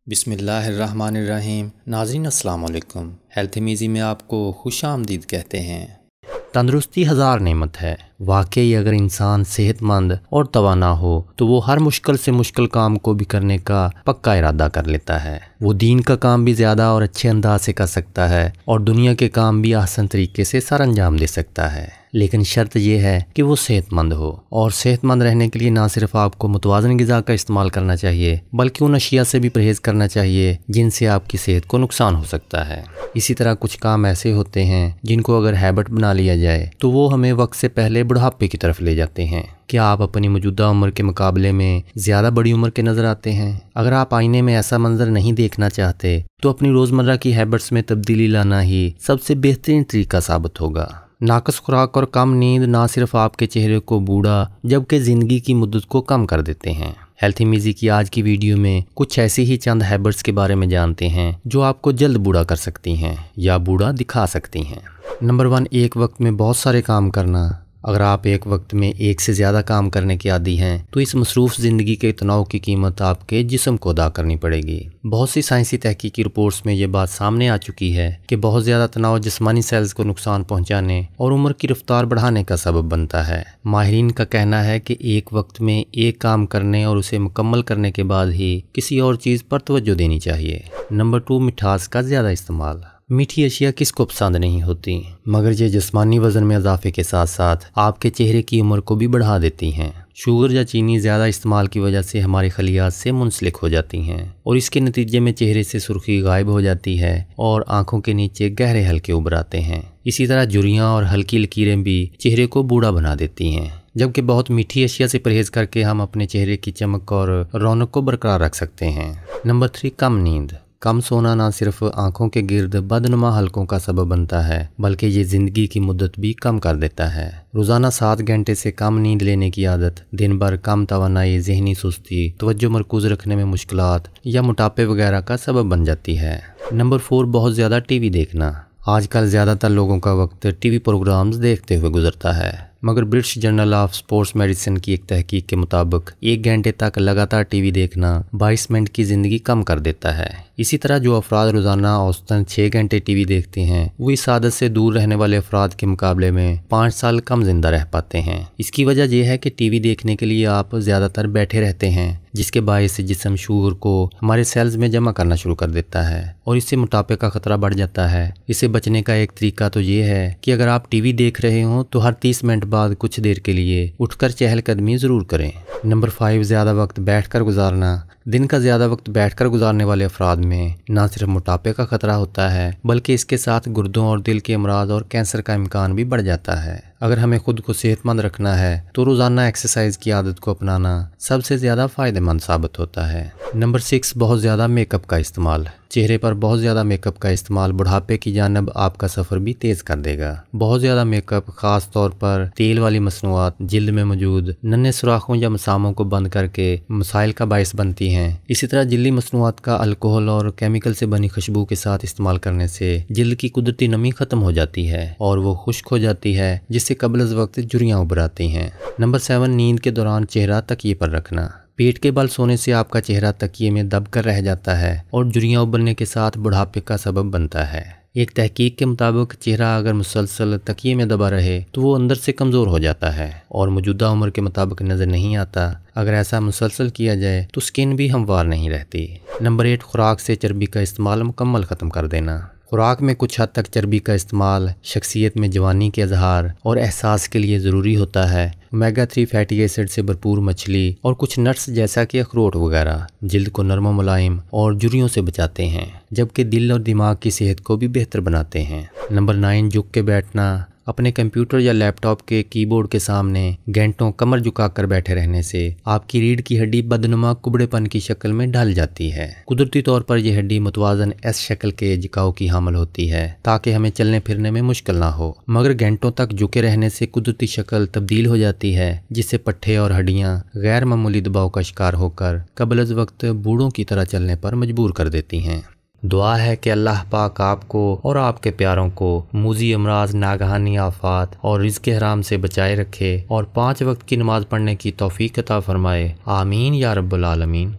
بسم اللہ الرحمن الرحیم۔ ناظرین السلام علیکم۔ ہیلتھ میزی میں آپ کو خوش آمدید کہتے ہیں۔ تندرستی ہزار نعمت ہے۔ واقعی اگر انسان صحت مند اور توانا ہو تو وہ ہر مشکل سے مشکل کام کو بھی کرنے کا پکا ارادہ کر لیتا ہے۔ وہ دین کا کام بھی زیادہ اور اچھے انداز سے کر سکتا ہے اور دنیا کے کام بھی آسان طریقے سے سر انجام دے سکتا ہے، لیکن شرط یہ ہے کہ وہ صحت مند ہو۔ اور صحت مند رہنے کے لیے نہ صرف آپ کو متوازن غذا کا استعمال کرنا چاہیے بلکہ ان اشیاء سے بھی پرہیز کرنا چاہیے جن سے آپ کی صحت کو نقصان ہو سکتا ہے۔ اسی طرح کچھ کام ایسے ہوتے ہیں جن کو اگر ہیبٹ بنا لیا جائے تو وہ ہمیں وقت سے پہلے بڑھاپے کی طرف لے جاتے ہیں۔ کیا آپ اپنی موجودہ عمر کے مقابلے میں زیادہ بڑی عمر کے نظر آتے ہیں؟ اگر آپ آئینے میں ایسا منظر نہیں دیکھنا چاہتے تو اپنی روزمرہ کی ہیبٹس میں تبدیلی لانا ہی سب سے بہترین طریقہ ثابت ہوگا۔ ناقص خوراک اور کم نیند نہ صرف آپ کے چہرے کو بوڑھا جبکہ زندگی کی مدت کو کم کر دیتے ہیں۔ ہیلتھی میزی کی آج کی ویڈیو میں کچھ ایسی ہی چند ہیبٹس کے بارے میں جانتے ہیں جو آپ کو جلد بوڑھا کر سکتی ہیں یا بوڑھا دکھا سکتی ہیں۔ نمبر 1، ایک وقت میں بہت سارے کام کرنا۔ اگر آپ ایک وقت میں ایک سے زیادہ کام کرنے کے عادی ہیں تو اس مصروف زندگی کے تناؤ کی قیمت آپ کے جسم کو ادا کرنی پڑے گی۔ بہت سی سائنسی تحقیقی رپورٹس میں یہ بات سامنے آ چکی ہے کہ بہت زیادہ تناؤ جسمانی سیلز کو نقصان پہنچانے اور عمر کی رفتار بڑھانے کا سبب بنتا ہے۔ ماہرین کا کہنا ہے کہ ایک وقت میں ایک کام کرنے اور اسے مکمل کرنے کے بعد ہی کسی اور چیز پر توجہ دینی چاہیے۔ نمبر 2، مٹھاس کا زیادہ استعمال۔ میٹھی اشیاء کس کو پسند نہیں ہوتی، مگر یہ جسمانی وزن میں اضافے کے ساتھ ساتھ آپ کے چہرے کی عمر کو بھی بڑھا دیتی ہیں۔ شوگر یا چینی زیادہ استعمال کی وجہ سے ہمارے خلیات سے منسلک ہو جاتی ہیں اور اس کے نتیجے میں چہرے سے سرخی غائب ہو جاتی ہے اور آنکھوں کے نیچے گہرے حلقے ابھر آتے ہیں۔ اسی طرح جھریاں اور ہلکی لکیریں بھی چہرے کو بوڑھا بنا دیتی ہیں، جبکہ بہت میٹھی اشیاء سے پرہیز کر کے ہم اپنے چہرے کی چمک اور رونق کو برقرار رکھ سکتے ہیں۔ نمبر 3، کم نیند۔ کم سونا نہ صرف آنکھوں کے گرد بدنما حلقوں کا سبب بنتا ہے بلکہ یہ زندگی کی مدت بھی کم کر دیتا ہے۔ روزانہ 7 گھنٹے سے کم نیند لینے کی عادت دن بھر کم توانائی، ذہنی سستی، توجہ مرکوز رکھنے میں مشکلات یا موٹاپے وغیرہ کا سبب بن جاتی ہے۔ نمبر 4، بہت زیادہ ٹی وی دیکھنا۔ آج کل زیادہ تر لوگوں کا وقت ٹی وی پروگرامز دیکھتے ہوئے گزرتا ہے، مگر British Journal of Sports Medicine کی ایک تحقیق کے مطابق 1 گھنٹے تک لگاتار ٹی وی دیکھنا 22 منٹ کی زندگی کم کر دیتا ہے۔ اسی طرح جو افراد روزانہ اوسطاً 6 گھنٹے ٹی وی دیکھتے ہیں وہ اس عادت سے دور رہنے والے افراد کے مقابلے میں 5 سال کم زندہ رہ پاتے ہیں۔ اس کی وجہ یہ ہے کہ ٹی وی دیکھنے کے لیے آپ زیادہ تر بیٹھے رہتے ہیں، جس کے باعث جسم شوگر کو ہمارے سیلز میں جمع کرنا شروع کر دیتا ہے اور اس سے موٹاپے کا خطرہ بڑھ جاتا ہے۔ اسے بچنے کا ایک طریقہ تو یہ ہے کہ اگر آپ ٹی وی دیکھ رہے ہوں تو ہر 30 منٹ بعد کچھ دیر کے لیے اٹھ کر چہل قدمی ضرور کریں۔ نمبر 5، زیادہ وقت بیٹھ کر گزارنا۔ دن کا زیادہ وقت بیٹھ کر گزارنے والے افراد میں نہ صرف موٹاپے کا خطرہ ہوتا ہے بلکہ اس کے ساتھ گردوں اور دل کے امراض اور کینسر کا امکان بھی بڑھ جاتا ہے۔ اگر ہمیں خود کو صحت مند رکھنا ہے تو روزانہ ایکسرسائز کی عادت کو اپنانا سب سے زیادہ فائدہ مند ثابت ہوتا ہے۔ نمبر 6، بہت زیادہ میک اپ کا استعمال۔ چہرے پر بہت زیادہ میک اپ کا استعمال بڑھاپے کی جانب آپ کا سفر بھی تیز کر دے گا۔ بہت زیادہ میک اپ، خاص طور پر تیل والی مصنوعات، جلد میں موجود ننھے سوراخوں یا مساموں کو بند کر کے مسائل کا باعث بنتی ہیں۔ اسی طرح جلدی مصنوعات کا الکحل اور کیمیکل سے بنی خوشبو کے ساتھ استعمال کرنے سے جلد کی قدرتی نمی ختم ہو جاتی ہے اور وہ خشک ہو جاتی ہے، جس سے قبل از وقت جھریاں ابھر آتی ہیں۔ نمبر 7، نیند کے دوران چہرہ تکیے پر رکھنا۔ پیٹ کے بل سونے سے آپ کا چہرہ تکیے میں دب کر رہ جاتا ہے اور جھریاں ابھرنے کے ساتھ بڑھاپے کا سبب بنتا ہے۔ ایک تحقیق کے مطابق چہرہ اگر مسلسل تکیے میں دبا رہے تو وہ اندر سے کمزور ہو جاتا ہے اور موجودہ عمر کے مطابق نظر نہیں آتا۔ اگر ایسا مسلسل کیا جائے تو سکن بھی ہموار نہیں رہتی۔ نمبر 8، خوراک سے چربی کا استعمال مکمل ختم کر دینا۔ خوراک میں کچھ حد تک چربی کا استعمال شخصیت میں جوانی کے اظہار اور احساس کے لیے ضروری ہوتا ہے۔ اومیگا 3 فیٹی ایسڈ سے بھرپور مچھلی اور کچھ نٹس جیسا کہ اخروٹ وغیرہ جلد کو نرم و ملائم اور جھریوں سے بچاتے ہیں، جبکہ دل اور دماغ کی صحت کو بھی بہتر بناتے ہیں۔ نمبر 9، جھک کے بیٹھنا۔ اپنے کمپیوٹر یا لیپ ٹاپ کے کی بورڈ کے سامنے گھنٹوں کمر جھکا کر بیٹھے رہنے سے آپ کی ریڑھ کی ہڈی بدنما کبڑے پن کی شکل میں ڈھل جاتی ہے۔ قدرتی طور پر یہ ہڈی متوازن ایس شکل کے جھکاؤ کی حامل ہوتی ہے تاکہ ہمیں چلنے پھرنے میں مشکل نہ ہو، مگر گھنٹوں تک جھکے رہنے سے قدرتی شکل تبدیل ہو جاتی ہے، جس سے پٹھے اور ہڈیاں غیر معمولی دباؤ کا شکار ہو کر قبل از وقت بوڑھوں کی طرح چلنے پر مجبور کر دیتی ہیں۔ دعا ہے کہ اللہ پاک آپ کو اور آپ کے پیاروں کو موذی امراض، ناگہانی آفات اور رزق حرام سے بچائے رکھے اور 5 وقت کی نماز پڑھنے کی توفیق عطا فرمائے۔ آمین یا رب العالمین۔